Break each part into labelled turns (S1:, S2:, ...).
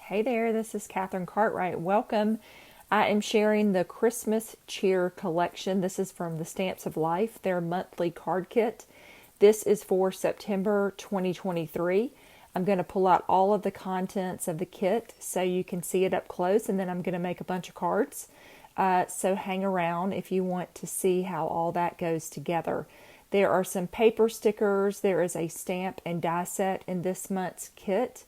S1: Hey there, this is Katherine Cartwright. Welcome. I am sharing the Christmas Cheer collection. This is from the Stamps of Life, their monthly card kit. This is for September 2023. I'm going to pull out all of the contents of the kit so you can see it up close, and then I'm going to make a bunch of cards. So hang around if you want to see how all that goes together. There are some paper stickers. There is a stamp and die set in this month's kit.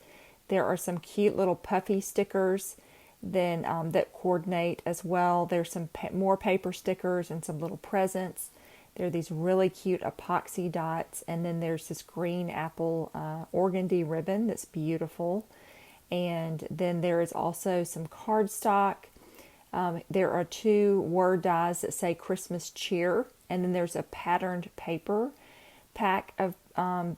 S1: There are some cute little puffy stickers then that coordinate as well. There's some more paper stickers and some little presents. There are these really cute epoxy dots, and then there's this green apple organdy ribbon that's beautiful. And then there is also some cardstock. There are 2 word dies that say Christmas Cheer, and then there's a patterned paper pack of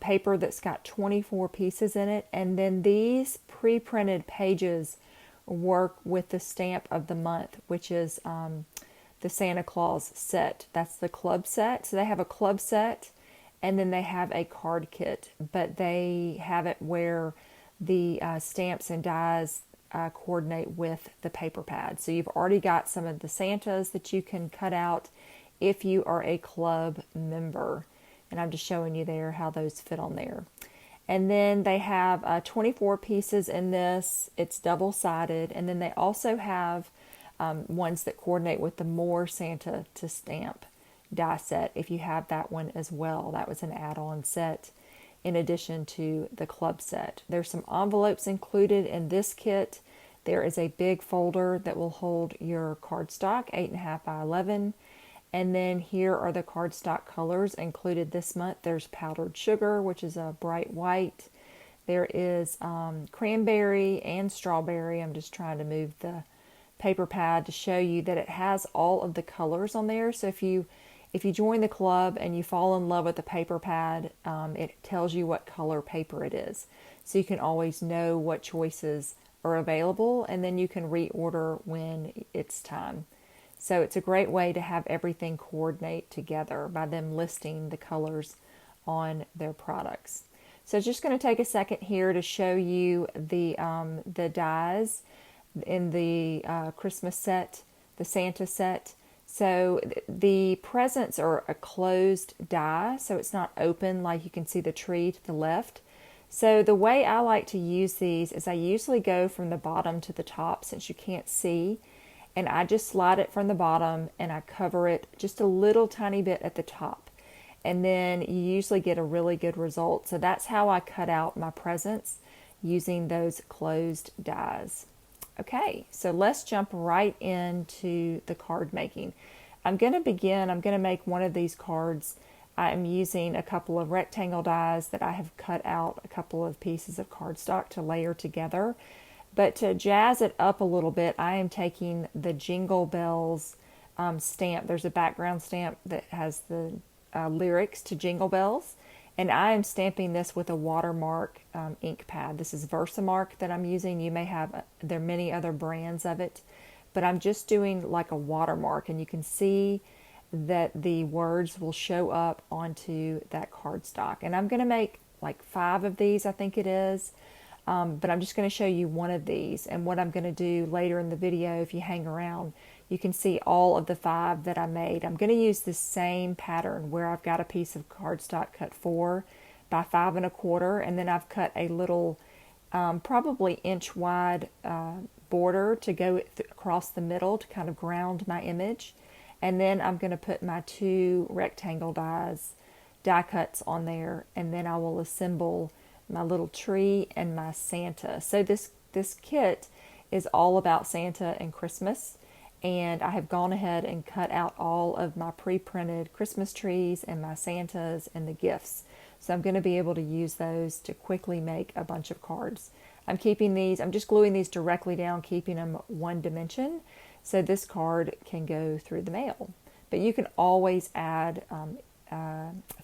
S1: paper that's got 24 pieces in it, and then these pre-printed pages work with the stamp of the month, which is the Santa Claus set. That's the club set. So they have a club set, and then they have a card kit, but they have it where the stamps and dies coordinate with the paper pad. So you've already got some of the Santas that you can cut out if you are a club member. And I'm just showing you there how those fit on there. And then they have 24 pieces in this. It's double-sided. And then they also have ones that coordinate with the More Santa to Stamp die set, if you have that one as well. That was an add-on set in addition to the club set. There's some envelopes included in this kit. There is a big folder that will hold your cardstock, 8.5 by 11. And then here are the cardstock colors included this month. There's powdered sugar, which is a bright white. There is cranberry and strawberry. I'm just trying to move the paper pad to show you that it has all of the colors on there. So if you join the club and you fall in love with the paper pad, it tells you what color paper it is. So you can always know what choices are available, and then you can reorder when it's time. So it's a great way to have everything coordinate together by them listing the colors on their products. So just going to take a second here to show you the dies in the Christmas set, the Santa set. So the presents are a closed die, so it's not open like you can see the tree to the left. So the way I like to use these is I usually go from the bottom to the top, since you can't see. And I just slide it from the bottom and I cover it just a little tiny bit at the top. And then you usually get a really good result. So that's how I cut out my presents, using those closed dies. Okay, so let's jump right into the card making. I'm going to make one of these cards. I am using a couple of rectangle dies that I have cut out a couple of pieces of cardstock to layer together. But to jazz it up a little bit, I am taking the Jingle Bells stamp. There's a background stamp that has the lyrics to Jingle Bells. And I am stamping this with a Watermark ink pad. This is Versamark that I'm using. You may have, there are many other brands of it. But I'm just doing like a watermark. And you can see that the words will show up onto that cardstock. And I'm going to make like 5 of these, I think it is. But I'm just going to show you one of these, and what I'm going to do later in the video, if you hang around, you can see all of the 5 that I made. I'm going to use the same pattern where I've got a piece of cardstock cut 4 by 5 1/4, and then I've cut a little, probably inch wide border to go across the middle to kind of ground my image. And then I'm going to put my 2 rectangle die cuts on there, and then I will assemble my little tree and my Santa. So this kit is all about Santa and Christmas, and I have gone ahead and cut out all of my pre-printed Christmas trees and my Santas and the gifts. So I'm going to be able to use those to quickly make a bunch of cards. I'm just gluing these directly down, keeping them one dimension, so this card can go through the mail. But you can always add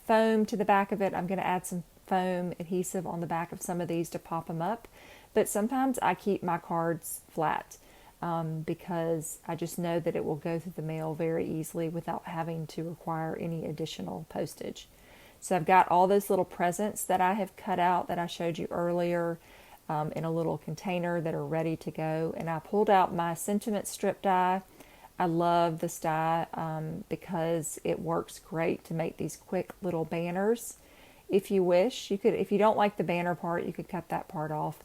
S1: foam to the back of it. I'm going to add some foam adhesive on the back of some of these to pop them up, but sometimes I keep my cards flat because I just know that it will go through the mail very easily without having to require any additional postage. So I've got all those little presents that I have cut out that I showed you earlier. in a little container that are ready to go. And I pulled out my sentiment strip die. I love this die because it works great to make these quick little banners. If you wish, you could, if you don't like the banner part, you could cut that part off.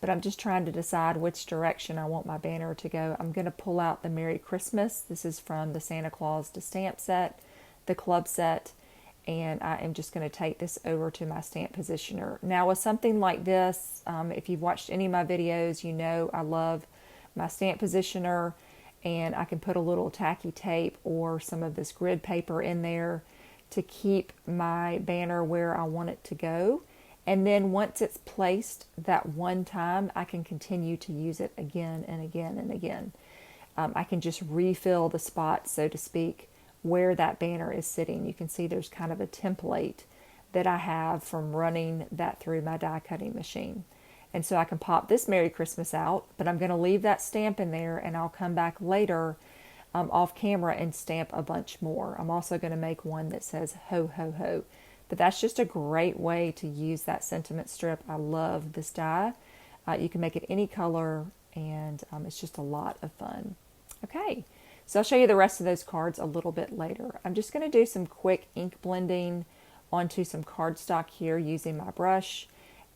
S1: But I'm just trying to decide which direction I want my banner to go. I'm going to pull out the Merry Christmas. This is from the Santa Claus to Stamp set, the club set. And I am just going to take this over to my stamp positioner. Now with something like this, if you've watched any of my videos, you know I love my stamp positioner, and I can put a little tacky tape or some of this grid paper in there to keep my banner where I want it to go. And then once it's placed that one time, I can continue to use it again and again and again. I can just refill the spot, so to speak, where that banner is sitting. You can see there's kind of a template that I have from running that through my die cutting machine. And so I can pop this Merry Christmas out, but I'm going to leave that stamp in there, and I'll come back later off camera and stamp a bunch more. I'm also going to make one that says ho ho ho. But that's just a great way to use that sentiment strip. I love this die. You can make it any color, and it's just a lot of fun. Okay. So I'll show you the rest of those cards a little bit later. I'm just going to do some quick ink blending onto some cardstock here using my brush,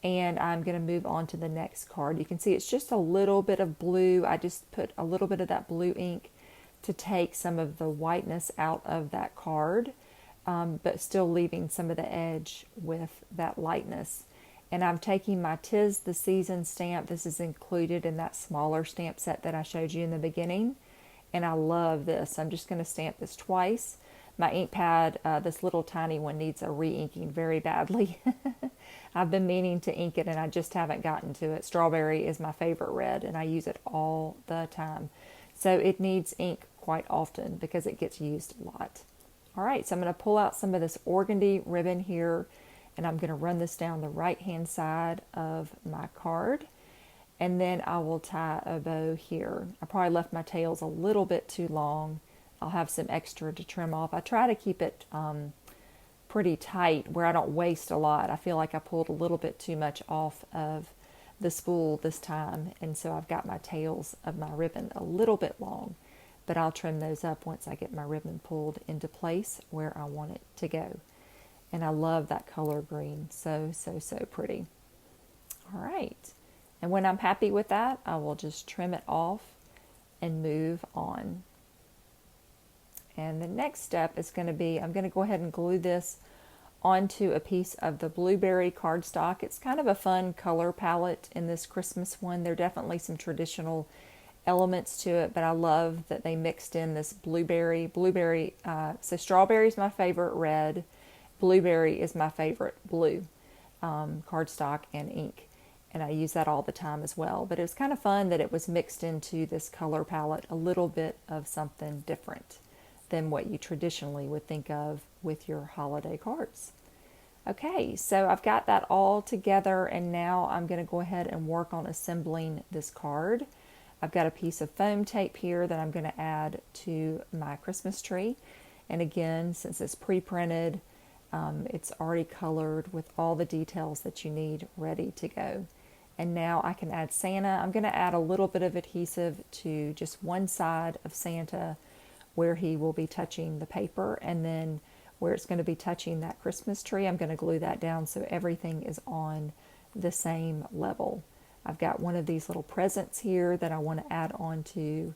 S1: and I'm going to move on to the next card. You can see it's just a little bit of blue. I just put a little bit of that blue ink to take some of the whiteness out of that card, but still leaving some of the edge with that lightness. And I'm taking my 'Tis the Season stamp. This is included in that smaller stamp set that I showed you in the beginning. And I love this. I'm just going to stamp this twice. My ink pad, this little tiny one, needs a re-inking very badly. I've been meaning to ink it, and I just haven't gotten to it. Strawberry is my favorite red, and I use it all the time. So it needs ink quite often because it gets used a lot. All right, so I'm going to pull out some of this organdy ribbon here, and I'm going to run this down the right-hand side of my card. And then I will tie a bow here. I probably left my tails a little bit too long. I'll have some extra to trim off. I try to keep it pretty tight where I don't waste a lot. I feel like I pulled a little bit too much off of the spool this time. And so I've got my tails of my ribbon a little bit long. But I'll trim those up once I get my ribbon pulled into place where I want it to go. And I love that color green. So, so, so pretty. All right. And when I'm happy with that, I will just trim it off and move on. And the next step is going to be, I'm going to go ahead and glue this onto a piece of the blueberry cardstock. It's kind of a fun color palette in this Christmas one. There are definitely some traditional elements to it, but I love that they mixed in this blueberry. So strawberry is my favorite red. Blueberry is my favorite blue cardstock and ink. And I use that all the time as well. But it was kind of fun that it was mixed into this color palette, a little bit of something different than what you traditionally would think of with your holiday cards. Okay, so I've got that all together, and now I'm going to go ahead and work on assembling this card. I've got a piece of foam tape here that I'm going to add to my Christmas tree. And again, since it's pre-printed, it's already colored with all the details that you need ready to go. And now I can add Santa. I'm going to add a little bit of adhesive to just one side of Santa where he will be touching the paper, and then where it's going to be touching that Christmas tree, I'm going to glue that down so everything is on the same level. I've got one of these little presents here that I want to add on to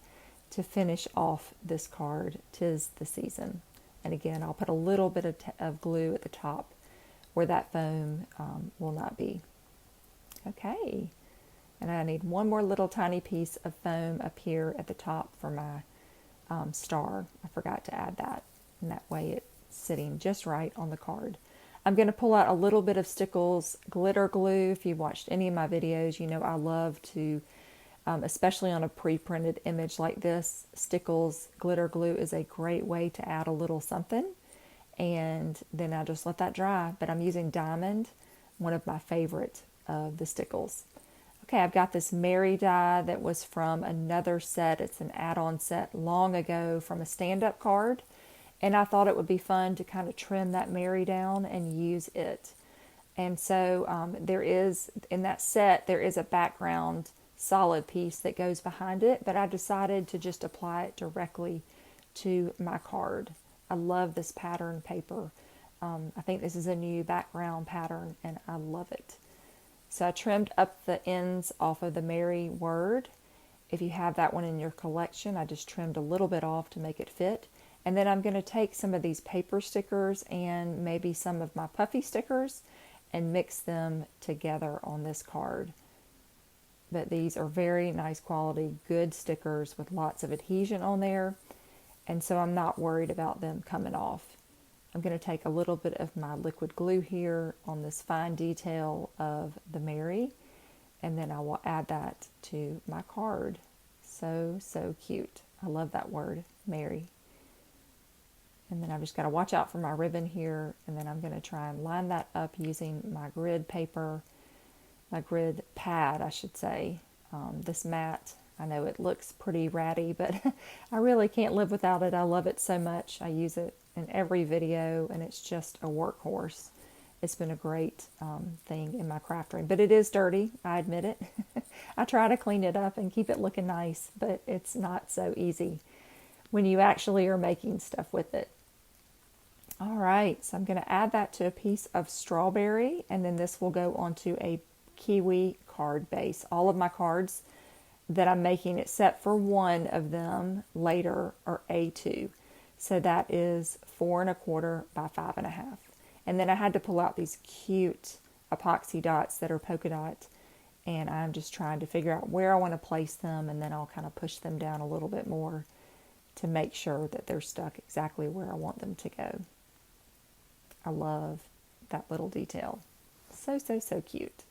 S1: finish off this card, 'Tis the Season. And again, I'll put a little bit of glue at the top where that foam will not be. Okay, and I need one more little tiny piece of foam up here at the top for my star. I forgot to add that, and that way it's sitting just right on the card. I'm going to pull out a little bit of Stickles glitter glue. If you've watched any of my videos, you know I love to, especially on a pre-printed image like this, Stickles glitter glue is a great way to add a little something. And then I just let that dry. But I'm using Diamond, one of my favorite of the Stickles. Okay, I've got this Mary die that was from another set. It's an add-on set long ago from a stand-up card. And I thought it would be fun to kind of trim that Mary down and use it. And so there is, in that set, there is a background solid piece that goes behind it, but I decided to just apply it directly to my card. I love this pattern paper. I think this is a new background pattern and I love it. So I trimmed up the ends off of the Mary word. If you have that one in your collection, I just trimmed a little bit off to make it fit. And then I'm going to take some of these paper stickers and maybe some of my puffy stickers and mix them together on this card. But these are very nice quality, good stickers with lots of adhesion on there. And so I'm not worried about them coming off. I'm going to take a little bit of my liquid glue here on this fine detail of the Mary, and then I will add that to my card. So, so cute. I love that word, Mary. And then I've just got to watch out for my ribbon here, and then I'm going to try and line that up using my grid paper, my grid pad, I should say. This mat, I know it looks pretty ratty, but I really can't live without it. I love it so much. I use it in every video, and it's just a workhorse. It's been a great thing in my craft room, but it is dirty. I admit it. I try to clean it up and keep it looking nice, but it's not so easy when you actually are making stuff with it. All right, so I'm going to add that to a piece of strawberry, and then this will go onto a kiwi card base. All of my cards that I'm making, except for one of them later, are A2. So that is 4 1/4 by 5 1/2. And then I had to pull out these cute epoxy dots that are polka dot, and I'm just trying to figure out where I want to place them, and then I'll kind of push them down a little bit more to make sure that they're stuck exactly where I want them to go. I love that little detail. So, so, so cute.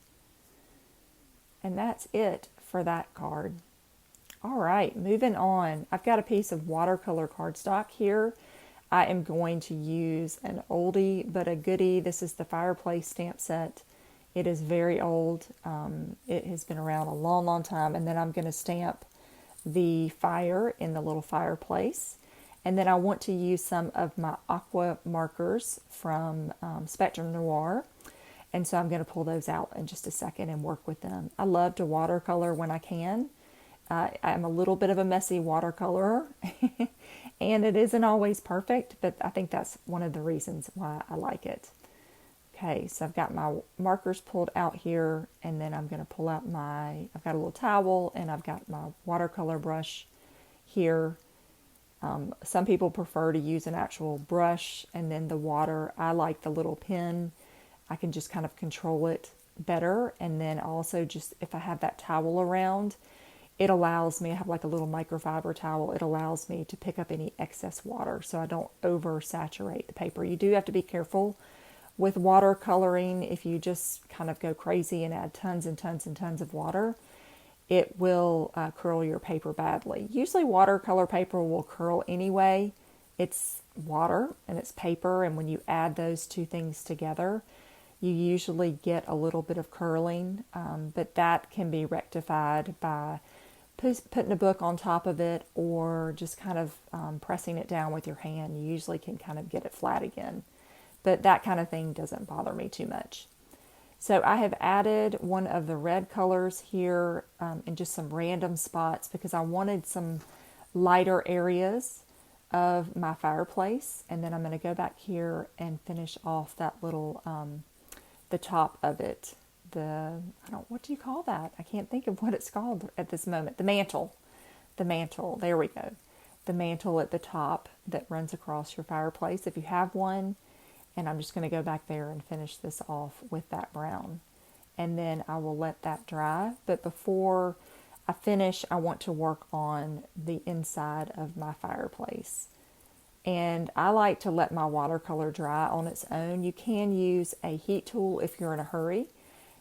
S1: And that's it for that card. All right, moving on. I've got a piece of watercolor cardstock here. I am going to use an oldie but a goodie. This is the Fireplace stamp set. It is very old. It has been around a long, long time. And then I'm going to stamp the fire in the little fireplace. And then I want to use some of my aqua markers from Spectrum Noir. And so I'm going to pull those out in just a second and work with them. I love to watercolor when I can. I'm a little bit of a messy watercolorer, and it isn't always perfect, but I think that's one of the reasons why I like it. Okay, so I've got my markers pulled out here, and then I'm going to pull out I've got a little towel, and I've got my watercolor brush here. Some people prefer to use an actual brush and then the water. I like the little pen. I can just kind of control it better, and then also just if I have that towel around, it allows me, I have like a little microfiber towel, it allows me to pick up any excess water so I don't oversaturate the paper. You do have to be careful with watercoloring. If you just kind of go crazy and add tons and tons and tons of water, it will curl your paper badly. Usually watercolor paper will curl anyway. It's water and it's paper, and when you add those two things together, you usually get a little bit of curling, but that can be rectified by putting a book on top of it or just kind of pressing it down with your hand. You usually can kind of get it flat again, but that kind of thing doesn't bother me too much. So I have added one of the red colors here in just some random spots because I wanted some lighter areas of my fireplace, and then I'm going to go back here and finish off that little the top of it. What do you call that? I can't think of what it's called at this moment. The mantle. There we go. The mantle at the top that runs across your fireplace if you have one. And I'm just going to go back there and finish this off with that brown. And then I will let that dry. But before I finish, I want to work on the inside of my fireplace. And I like to let my watercolor dry on its own. You can use a heat tool if you're in a hurry,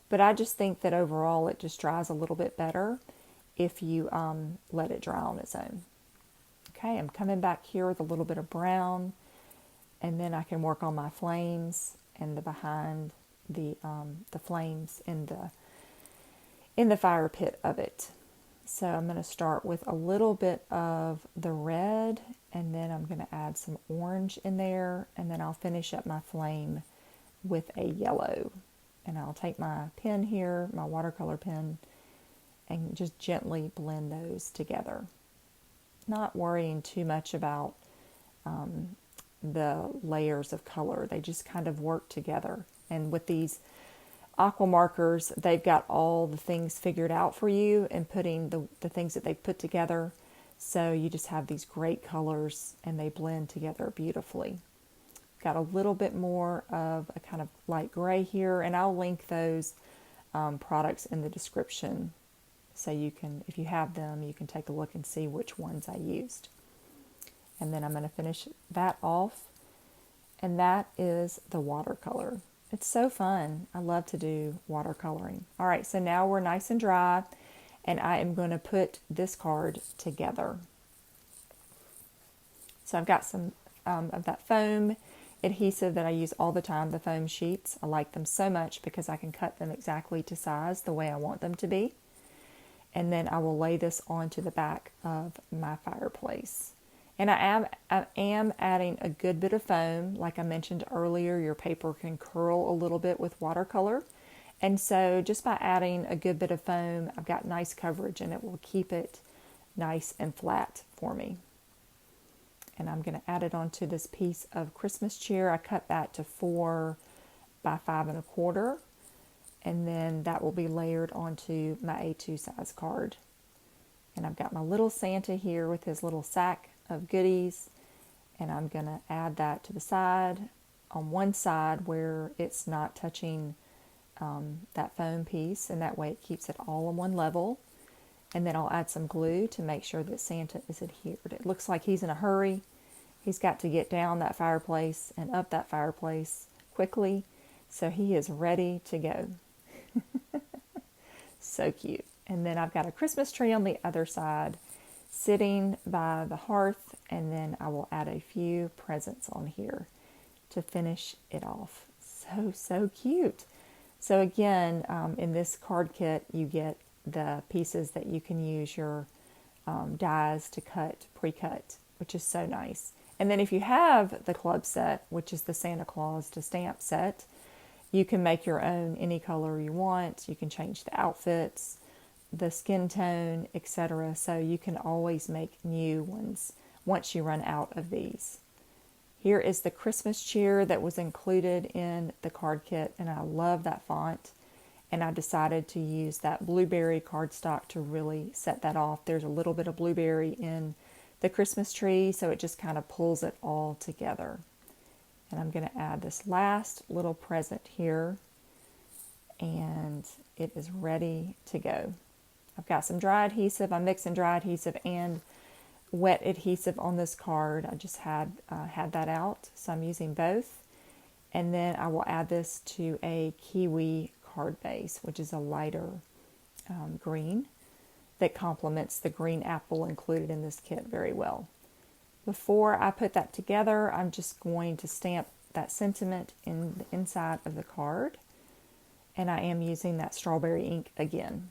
S1: but I just think that overall it just dries a little bit better if you let it dry on its own. Okay, I'm coming back here with a little bit of brown, and then I can work on my flames and behind the flames in the fire pit of it. So I'm going to start with a little bit of the red, and then I'm going to add some orange in there, and then I'll finish up my flame with a yellow. And I'll take my pen here, my watercolor pen, and just gently blend those together. Not worrying too much about the layers of color. They just kind of work together. And with these aqua markers, they've got all the things figured out for you and putting the things that they've put together. So you just have these great colors and they blend together beautifully. Got a little bit more of a kind of light gray here, and I'll link those products in the description so you can, if you have them, you can take a look and see which ones I used. And then I'm going to finish that off, and that is the watercolor. It's so fun. I love to do watercoloring. All right, so now we're nice and dry, and I am going to put this card together. So I've got some of that foam adhesive that I use all the time, the foam sheets. I like them so much because I can cut them exactly to size the way I want them to be. And then I will lay this onto the back of my fireplace. And I am adding a good bit of foam. Like I mentioned earlier, your paper can curl a little bit with watercolor. And so just by adding a good bit of foam, I've got nice coverage and it will keep it nice and flat for me. And I'm going to add it onto this piece of Christmas cheer. I cut that to 4 by 5 1/4. And then that will be layered onto my A2 size card. And I've got my little Santa here with his little sack of goodies. And I'm going to add that to the side, on one side where it's not touching that foam piece. And that way it keeps it all on one level. And then I'll add some glue to make sure that Santa is adhered. It looks like he's in a hurry. He's got to get down that fireplace and up that fireplace quickly. So he is ready to go. So cute. And then I've got a Christmas tree on the other side sitting by the hearth. And then I will add a few presents on here to finish it off. So cute. So again, in this card kit, you get the pieces that you can use your dies to cut, pre-cut, which is so nice. And then if you have the club set, which is the Santa Claus to stamp set, you can make your own any color you want. You can change the outfits, the skin tone, etc. So you can always make new ones once you run out of these. Here is the Christmas cheer that was included in the card kit, and I love that font. And I decided to use that blueberry cardstock to really set that off. There's a little bit of blueberry in the Christmas tree, so it just kind of pulls it all together. And I'm going to add this last little present here, and it is ready to go. I've got some dry adhesive. I'm mixing dry adhesive and wet adhesive on this card. I just had that out, so I'm using both. And then I will add this to a kiwi card base, which is a lighter green that complements the green apple included in this kit very well. Before I put that together, I'm just going to stamp that sentiment in the inside of the card, and I am using that strawberry ink again.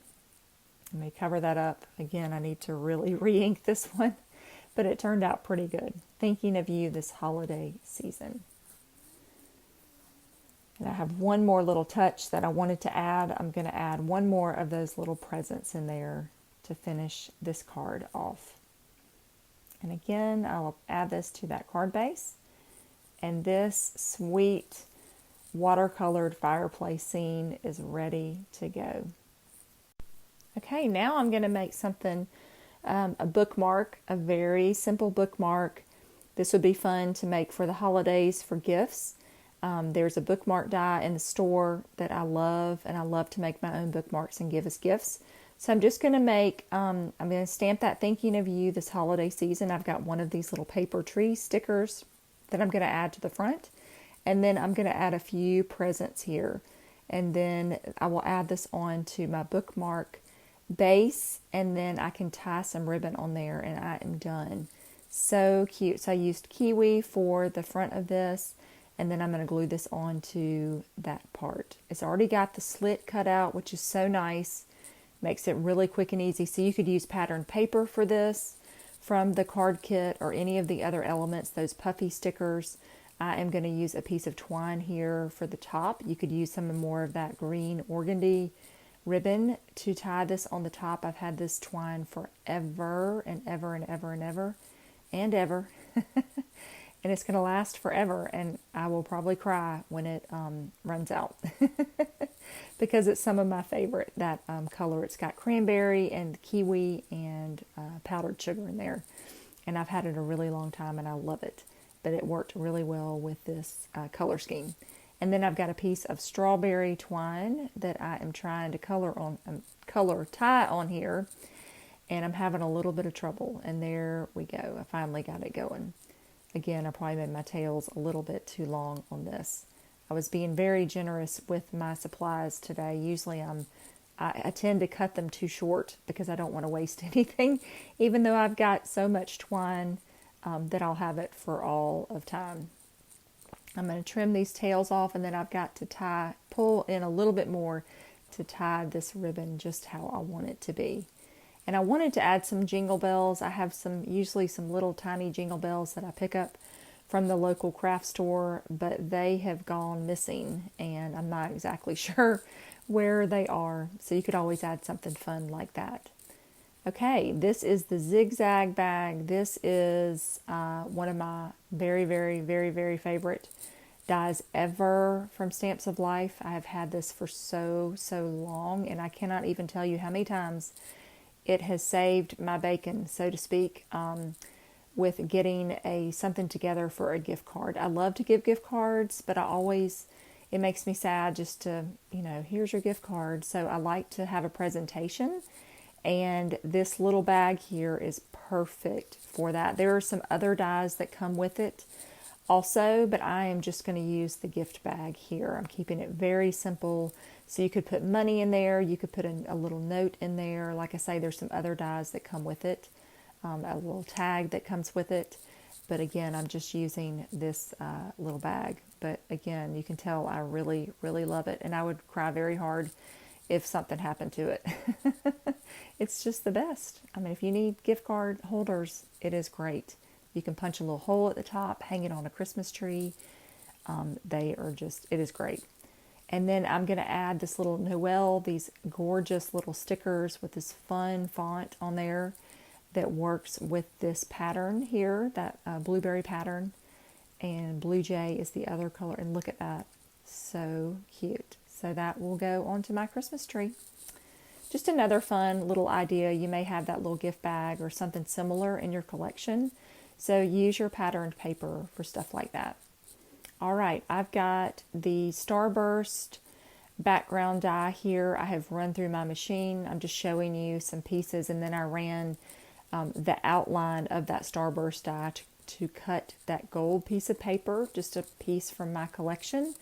S1: Let me cover that up. Again, I need to really re-ink this one, but it turned out pretty good. Thinking of you this holiday season. And I have one more little touch that I wanted to add. I'm going to add one more of those little presents in there to finish this card off. And again, I'll add this to that card base. And this sweet watercolored fireplace scene is ready to go. Okay, now I'm going to make something, a bookmark, a very simple bookmark. This would be fun to make for the holidays for gifts. There's a bookmark die in the store that I love, and I love to make my own bookmarks and give as gifts. So I'm just going to make, I'm going to stamp that thinking of you this holiday season. I've got one of these little paper tree stickers that I'm going to add to the front. And then I'm going to add a few presents here. And then I will add this on to my bookmark base. And then I can tie some ribbon on there and I am done. So cute. So I used kiwi for the front of this. And then I'm going to glue this onto that part. It's already got the slit cut out, which is so nice. Makes it really quick and easy. So you could use patterned paper for this from the card kit or any of the other elements, those puffy stickers. I am going to use a piece of twine here for the top. You could use some more of that green organdy ribbon to tie this on the top. I've had this twine forever and ever and ever and ever and ever. And it's going to last forever, and I will probably cry when it runs out because it's some of my favorite, that color. It's got cranberry and kiwi and powdered sugar in there, and I've had it a really long time and I love it, but it worked really well with this color scheme. And then I've got a piece of strawberry twine that I am trying to color tie on here, and I'm having a little bit of trouble, and there we go. I finally got it going. Again, I probably made my tails a little bit too long on this. I was being very generous with my supplies today. Usually I tend to cut them too short because I don't want to waste anything, even though I've got so much twine that I'll have it for all of time. I'm going to trim these tails off, and then I've got to pull in a little bit more to tie this ribbon just how I want it to be. And I wanted to add some jingle bells. I have usually some little tiny jingle bells that I pick up from the local craft store, but they have gone missing, and I'm not exactly sure where they are. So you could always add something fun like that. Okay, this is the zigzag bag. This is one of my very, very, very, very favorite dies ever from Stamps of Life. I have had this for so long, and I cannot even tell you how many times it has saved my bacon, so to speak, with getting something together for a gift card. I love to give gift cards, but it makes me sad just to, here's your gift card. So I like to have a presentation, and this little bag here is perfect for that. There are some other dies that come with it also, but I am just going to use the gift bag here. I'm keeping it very simple. So you could put money in there. You could put a little note in there. Like I say, there's some other dies that come with it. A little tag that comes with it. But again, I'm just using this little bag. But again, you can tell I really, really love it. And I would cry very hard if something happened to it. It's just the best. I mean, if you need gift card holders, it is great. You can punch a little hole at the top, hang it on a Christmas tree. It is great. And then I'm going to add this little Noel, these gorgeous little stickers with this fun font on there that works with this pattern here, that blueberry pattern. And Blue Jay is the other color. And look at that. So cute. So that will go onto my Christmas tree. Just another fun little idea. You may have that little gift bag or something similar in your collection. So use your patterned paper for stuff like that. All right, I've got the Starburst background die here. I have run through my machine. I'm just showing you some pieces, and then I ran the outline of that Starburst die to cut that gold piece of paper, just a piece from my collection.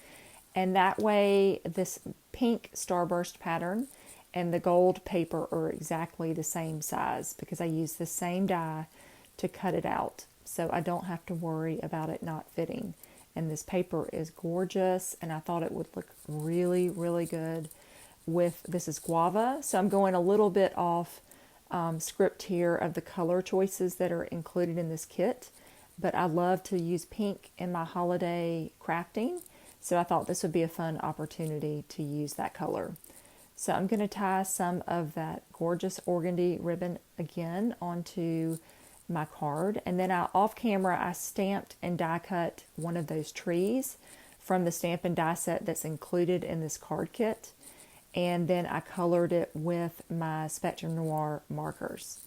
S1: And that way, this pink Starburst pattern and the gold paper are exactly the same size because I used the same die to cut it out. So I don't have to worry about it not fitting. And this paper is gorgeous, and I thought it would look really, really good this is guava. So I'm going a little bit off script here of the color choices that are included in this kit, but I love to use pink in my holiday crafting. So I thought this would be a fun opportunity to use that color. So I'm going to tie some of that gorgeous organdy ribbon again onto my card, and then off camera I stamped and die cut one of those trees from the stamp and die set that's included in this card kit, and then I colored it with my Spectrum Noir markers.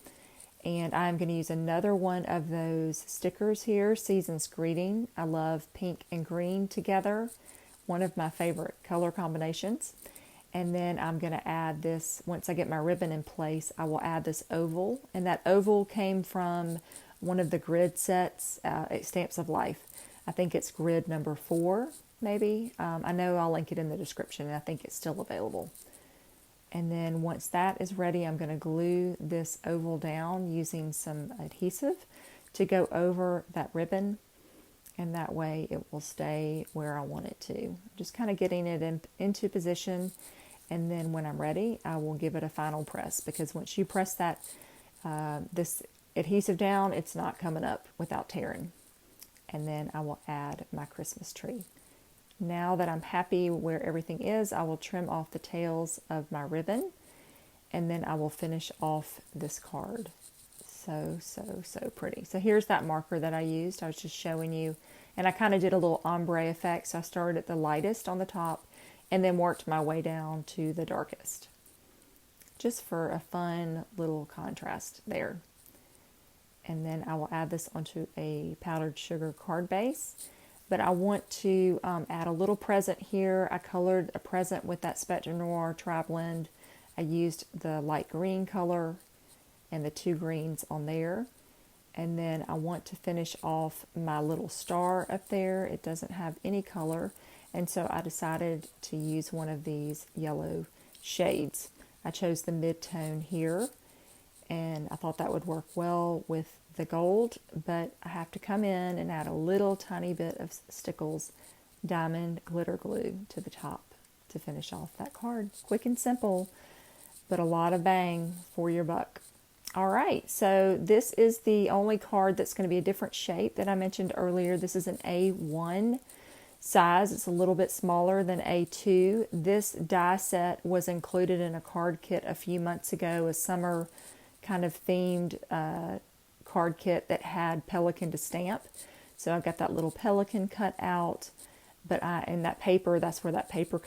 S1: And I'm going to use another one of those stickers here, Season's Greeting. I love pink and green together, one of my favorite color combinations. And then I'm going to add this, once I get my ribbon in place, I will add this oval. And that oval came from one of the grid sets at Stamps of Life. I think it's grid number 4, maybe. I know I'll link it in the description, and I think it's still available. And then once that is ready, I'm going to glue this oval down using some adhesive to go over that ribbon. And that way it will stay where I want it to. Just kind of getting it into position. And then when I'm ready, I will give it a final press, because once you press this adhesive down, it's not coming up without tearing. and then I will add my Christmas tree. Now that I'm happy where everything is, I will trim off the tails of my ribbon, and then I will finish off this card. So pretty. So here's that marker that I used. I was just showing you, and I kind of did a little ombre effect. So I started at the lightest on the top and then worked my way down to the darkest, just for a fun little contrast there. And then I will add this onto a powdered sugar card base. But I want to add a little present here. I colored a present with that Spectrum Noir Tri-Blend. I used the light green color and the two greens on there. And then I want to finish off my little star up there. It doesn't have any color, and so I decided to use one of these yellow shades. I chose the mid-tone here, and I thought that would work well with the gold, but I have to come in and add a little tiny bit of Stickles diamond glitter glue to the top to finish off that card. Quick and simple, but a lot of bang for your buck. All right, so this is the only card that's going to be a different shape that I mentioned earlier. This is an A1 size. It's a little bit smaller than A2. This die set was included in a card kit a few months ago, a summer kind of themed card kit that had pelican to stamp. So I've got that little pelican cut out, but in that paper, that's where that paper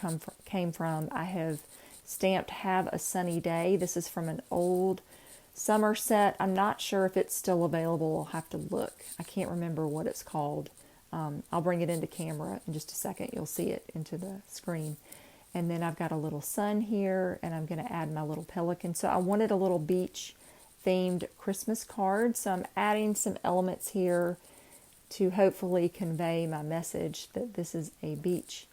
S1: came from. I have stamped Have a Sunny Day. This is from an old summer set. I'm not sure if it's still available. I'll have to look. I can't remember what it's called. I'll bring it into camera in just a second. You'll see it into the screen. And then I've got a little sun here, and I'm going to add my little pelican. So I wanted a little beach themed Christmas card. So I'm adding some elements here to hopefully convey my message that this is a beach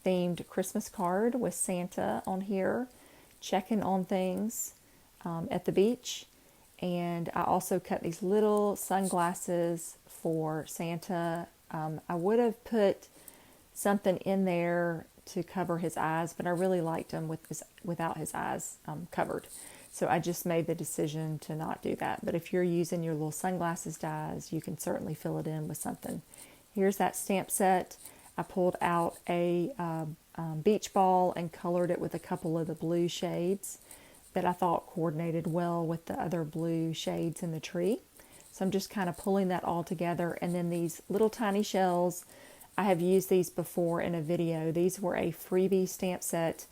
S1: themed Christmas card with Santa on here, checking on things at the beach. And I also cut these little sunglasses for Santa. I would have put something in there to cover his eyes, but I really liked him without his eyes covered. So I just made the decision to not do that. But if you're using your little sunglasses dies, you can certainly fill it in with something. Here's that stamp set. I pulled out a beach ball and colored it with a couple of the blue shades that I thought coordinated well with the other blue shades in the tree. So I'm just kind of pulling that all together. And then these little tiny shells, I have used these before in a video. These were a freebie stamp set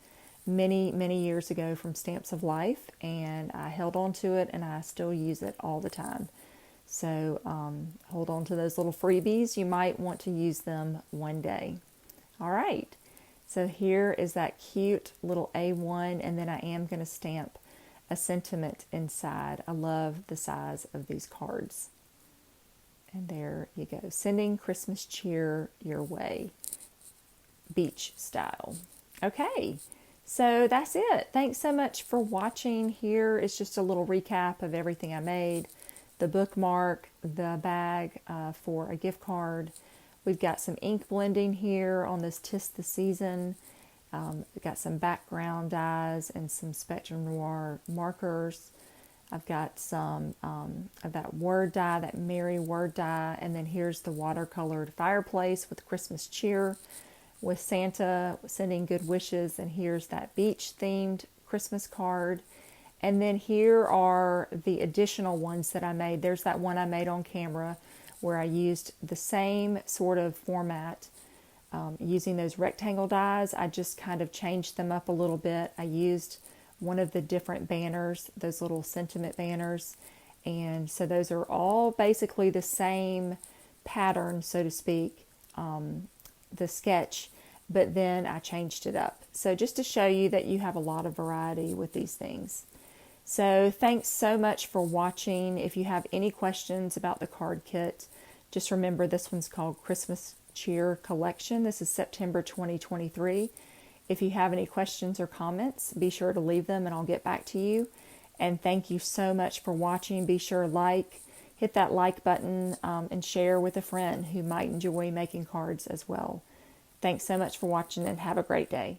S1: many years ago from Stamps of Life, and I held on to it, and I still use it all the time. So hold on to those little freebies. You might want to use them one day. All right. So here is that cute little A1, and then I am going to stamp a sentiment inside. I love the size of these cards. And there you go. Sending Christmas cheer your way. Beach style. Okay. So that's it. Thanks so much for watching. Here is just a little recap of everything I made. The bookmark, the bag for a gift card. We've got some ink blending here on this 'Tis the Season. We've got some background dies and some Spectrum Noir markers. I've got some of that word die, that merry word die. And then here's the watercolored fireplace with Christmas cheer, with Santa sending good wishes. And here's that beach themed Christmas card. And then here are the additional ones that I made. There's that one I made on camera where I used the same sort of format using those rectangle dies. I just kind of changed them up a little bit. I used one of the different banners, those little sentiment banners. And so those are all basically the same pattern, so to speak, the sketch, but then I changed it up. So just to show you that you have a lot of variety with these things. So thanks so much for watching. If you have any questions about the card kit, just remember this one's called Christmas Cheer Collection. This is September 2023. If you have any questions or comments, be sure to leave them and I'll get back to you. And thank you so much for watching. Be sure to hit that like button and share with a friend who might enjoy making cards as well. Thanks so much for watching and have a great day.